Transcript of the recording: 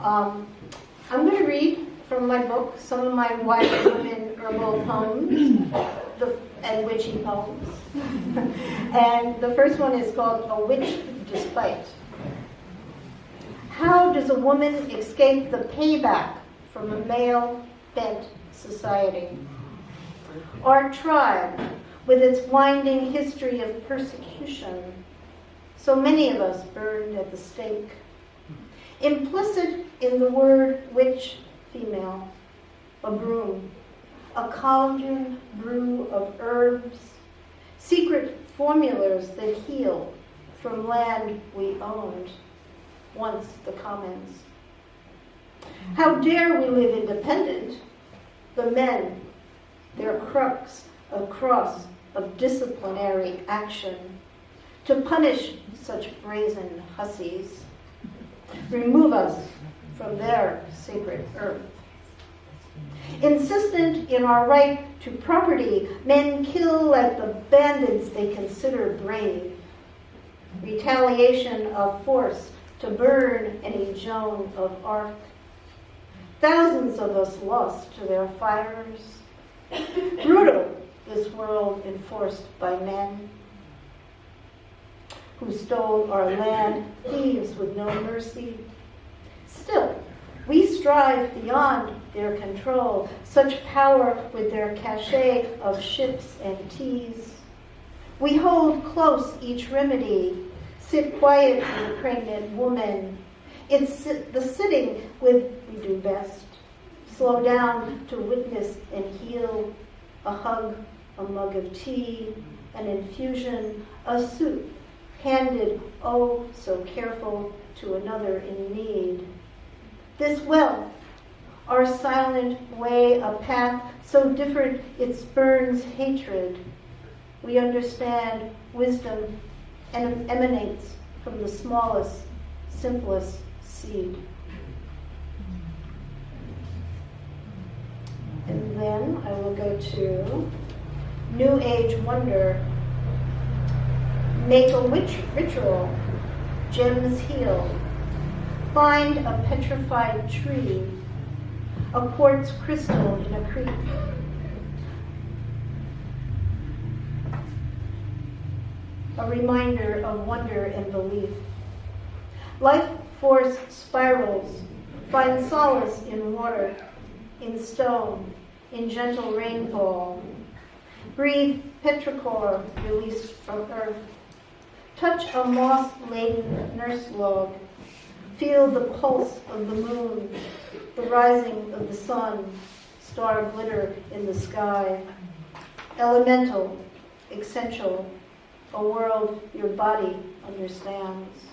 I'm going to read from my book some of my white women herbal poems and witchy poems. And the first one is called A Witch Despite. How does a woman escape the payback from a male-bent society? Our tribe, with its winding history of persecution, so many of us burned at the stake. Implicit in the word witch, female, a broom, a cauldron brew of herbs, secret formulas that heal from land we owned, once the commons. How dare we live independent? The men, their crux, a cross of disciplinary action, to punish such brazen hussies, remove us from their sacred earth. Insistent in our right to property, men kill like the bandits they consider brave. Retaliation of force to burn any Joan of Arc. Thousands of us lost to their fires. Brutal, this world enforced by men who stole our land, thieves with no mercy. Still, we strive beyond their control, such power with their cachet of ships and teas. We hold close each remedy, sit quiet with a pregnant woman. It's the sitting with we do best. Slow down to witness and heal, a hug, a mug of tea, an infusion, a soup, handed, oh, so careful, to another in need. This wealth, our silent way, a path so different it spurns hatred. We understand wisdom and emanates from the smallest, simplest seed. And then I will go to New Age Wonder. Make a witch ritual, gems heal. Find a petrified tree, a quartz crystal in a creek. A reminder of wonder and belief. Life force spirals. Find solace in water, in stone, in gentle rainfall. Breathe petrichor released from earth. Touch a moss-laden nurse log. Feel the pulse of the moon, the rising of the sun, star glitter in the sky. Elemental, essential, a world your body understands.